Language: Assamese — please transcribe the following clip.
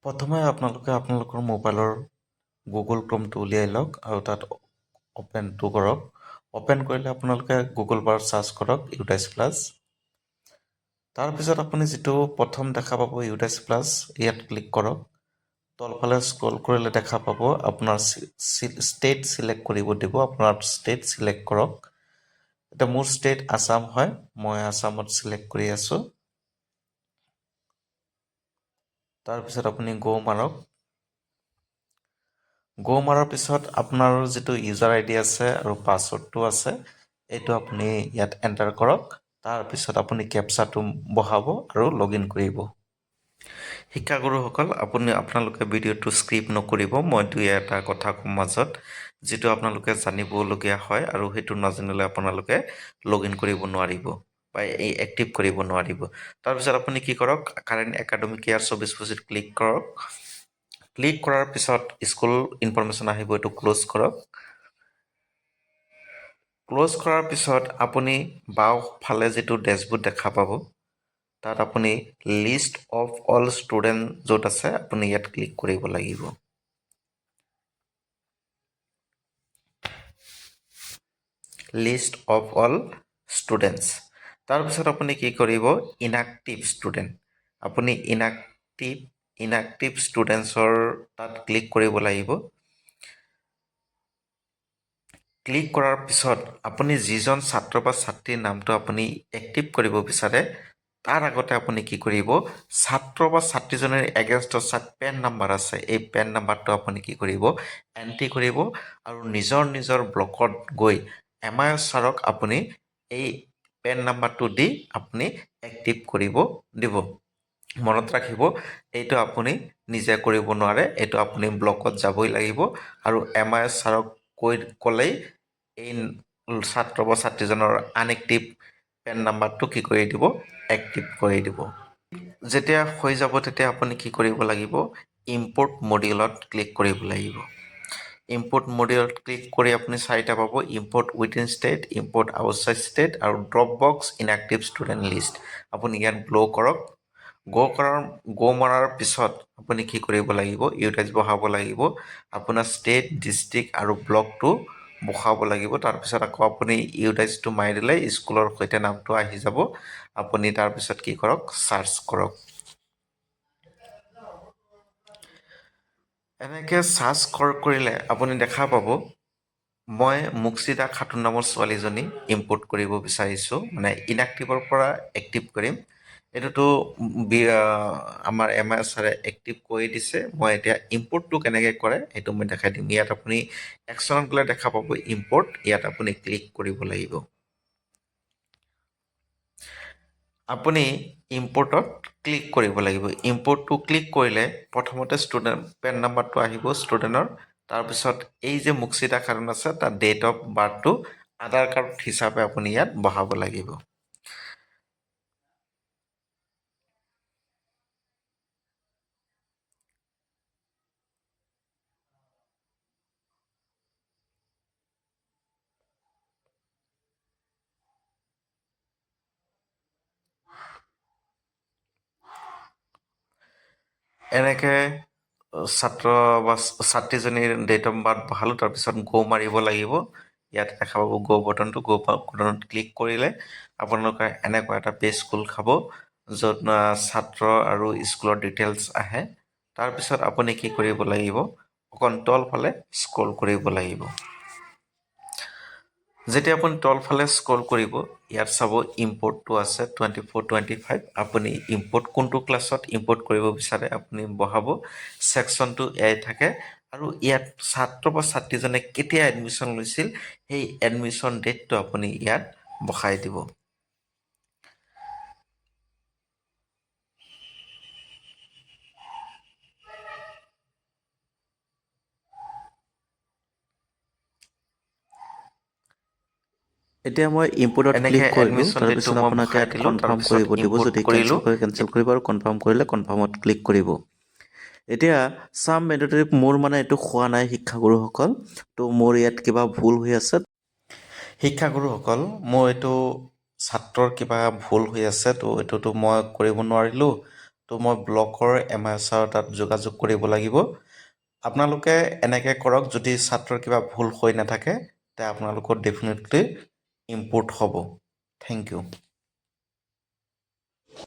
প্ৰথমে আপোনালোকে আপোনালোকৰ মোবাইলৰ গুগল ক্ৰমটো উলিয়াই লওক আৰু তাত অ'পেনটো কৰক। অ'পেন কৰিলে আপোনালোকে গুগল বাৰত চাৰ্চ কৰক ইউডাইচ প্লাছ। তাৰপিছত আপুনি যিটো প্ৰথম দেখা পাব ইউডাইচ প্লাছ, ইয়াত ক্লিক কৰক। তলফালে স্ক্ৰল কৰিলে দেখা পাব আপোনাৰ ষ্টেট চিলেক্ট কৰিব দিব। আপোনাৰ ষ্টেট চিলেক্ট কৰক। এতিয়া মোৰ ষ্টেট আছাম হয়, মই আছামত চিলেক্ট কৰি আছোঁ। তাৰপিছত আপুনি গো মাৰক। গো মাৰাৰ পিছত আপোনাৰ যিটো ইউজাৰ আইডি আছে আৰু পাছৱৰ্ডটো আছে, এইটো আপুনি ইয়াত এণ্টাৰ কৰক। তাৰপিছত আপুনি কেপচাটো বহাব আৰু লগ ইন কৰিব। শিক্ষাগুৰুসকল, আপোনালোকে ভিডিঅ'টো স্কিপ নকৰিব। মই দুই এটা কথা ক'ম মাজত, যিটো আপোনালোকে জানিবলগীয়া হয় আৰু সেইটো নাজানিলে আপোনালোকে লগ ইন কৰিব নোৱাৰিব বা এই এক্টিভ কৰিব নোৱাৰিব। তাৰপিছত আপুনি কি কৰক, কাৰেণ্ট একাডেমিক ইয়াৰ 24-25 ক্লিক কৰক। ক্লিক কৰাৰ পিছত স্কুল ইনফৰমেশ্যন আহিব, এইটো ক্ল'জ কৰক। ক্ল'জ কৰাৰ পিছত আপুনি বাওঁফালে যিটো ডেছবৰ্ড দেখা পাব, তাত আপুনি লিষ্ট অফ অল ষ্টুডেণ্ট য'ত আছে আপুনি ইয়াত ক্লিক কৰিব লাগিব। List of all students. তাৰপিছত আপুনি কি কৰিব, ইনএক্টিভ ষ্টুডেণ্ট, আপুনি ইনএক্টিভ ষ্টুডেণ্টছৰ তাত ক্লিক কৰিব লাগিব। ক্লিক কৰাৰ পিছত আপুনি যিজন ছাত্ৰ বা ছাত্ৰীৰ নামটো আপুনি এক্টিভ কৰিব বিচাৰে, তাৰ আগতে আপুনি কি কৰিব, ছাত্ৰ বা ছাত্ৰীজনীৰ এগেইনষ্টত পেন নাম্বাৰ আছে, এই পেন নাম্বাৰটো আপুনি কি কৰিব, এণ্ট্ৰি কৰিব আৰু নিজৰ ব্লকত গৈ MIS ছাৰক আপুনি এই পেন নাম্বাৰটো দি আপুনি এক্টিভ কৰিব দিব। মনত ৰাখিব, এইটো আপুনি নিজে কৰিব নোৱাৰে, এইটো আপুনি ব্লকত যাবই লাগিব আৰু MIS ছাৰক ক'লেই এই ছাত্ৰ বা ছাত্ৰীজনৰ আনএক্টিভ পেন নাম্বাৰটো কি কৰি দিব, এক্টিভ কৰি দিব। যেতিয়া হৈ যাব তেতিয়া আপুনি কি কৰিব লাগিব, ইম্পৰ্ট মডিউলত ক্লিক কৰিব লাগিব। ইম্পৰ্ট মডিউলত ক্লিক কৰি আপুনি চাৰিটা পাব, import within state, import outside state আৰু drop box inactive student list. আপুনি ইয়াত গ্ল' কৰক। গো মৰাৰ পিছত আপুনি কি কৰিব লাগিব, ইউডাইচ বহাব লাগিব। আপোনাৰ ষ্টেট, ডিষ্ট্ৰিক্ট আৰু ব্লকটো বহাব লাগিব। তাৰপিছত আকৌ আপুনি ইউডাইচটো মাৰি দিলে স্কুলৰ সৈতে নামটো আহি যাব। আপুনি তাৰপিছত কি কৰক, চাৰ্চ কৰক। এনেকৈ চাৰ্চ কৰিলে আপুনি দেখা পাব, মই মুক্সিদা খাতুন নামৰ ছোৱালীজনী ইম্পৰ্ট কৰিব বিচাৰিছোঁ, মানে ইনএক্টিভৰ পৰা এক্টিভ কৰিম। এইটোতো আমাৰ MIS ছাৰে এক্টিভ কৰি দিছে। মই এতিয়া ইম্পৰ্টটো কেনেকৈ কৰে সেইটো মই দেখাই দিম। ইয়াত আপুনি একশ্যনত গ'লে দেখা পাব ইম্পৰ্ট, ইয়াত আপুনি ক্লিক কৰিব লাগিব। আপুনি ইম্পৰ্টত ক্লিক কৰিব লাগিব। ইম্পৰ্টটো ক্লিক কৰিলে প্ৰথমতে পেন নাম্বাৰটো আহিব ষ্টুডেণ্টৰ। তাৰপিছত এই যে মুক্সিদা খাতুন আছে, তাৰ ডেট অফ বাৰ্থটো আধাৰ কাৰ্ড হিচাপে আপুনি ইয়াত বহাব লাগিব। এনেকৈ ছাত্ৰ বা ছাত্ৰীজনীৰ ডেট অফ বাৰ্থ বহালোঁ। তাৰপিছত গো মাৰিব লাগিব। ইয়াত দেখা পাব গো বটনটো, গো বটনত ক্লিক কৰিলে আপোনালোকে এনেকুৱা এটা পেজ খোল খাব, য'ত ছাত্ৰ আৰু স্কুলৰ ডিটেইলছ আহে। তাৰপিছত আপুনি কি কৰিব লাগিব, অকণ তলফালে স্ক্ৰল কৰিব লাগিব। যেতিয়া আপুনি তলফালে স্ক্ৰল কৰিব, ইয়াত চাব ইম্পৰ্টটো আছে 24-25। আপুনি ইম্পৰ্ট কোনটো ক্লাছত ইম্পৰ্ট কৰিব বিচাৰে আপুনি বহাব। ছেকশ্যনটো থাকে আৰু ইয়াত ছাত্ৰ বা ছাত্ৰীজনে কেতিয়া এডমিশ্যন লৈছিল সেই এডমিশ্যন ডেটটো আপুনি ইয়াত বহাই দিব। এতিয়া মই ইম্পৰ্টত ক্লিক কৰিলোঁ। তাৰপিছত আপোনাক ইয়াত কনফাৰ্ম কৰিব দিব। যদি কেঞ্চেল কৰে কেঞ্চেল কৰিব আৰু কনফাৰ্ম কৰিলে কনফাৰ্মত ক্লিক কৰিব। এতিয়া চাম মেণ্ডেটৰী মোৰ মানে এইটো হোৱা নাই শিক্ষাগুৰুসকল, তো মোৰ ইয়াত কিবা ভুল হৈ আছে। শিক্ষাগুৰুসকল, মোৰ এইটো ছাত্ৰৰ কিবা ভুল হৈ আছে, তো এইটোতো মই কৰিব নোৱাৰিলোঁ। তো মই ব্লকৰ MISৰ তাত যোগাযোগ কৰিব লাগিব। আপোনালোকে এনেকৈ কৰক, যদি ছাত্ৰৰ কিবা ভুল হৈ নাথাকে তে আপোনালোকৰ ডেফিনেটলি ইম্পৰ্ট হ'ব। Thank U.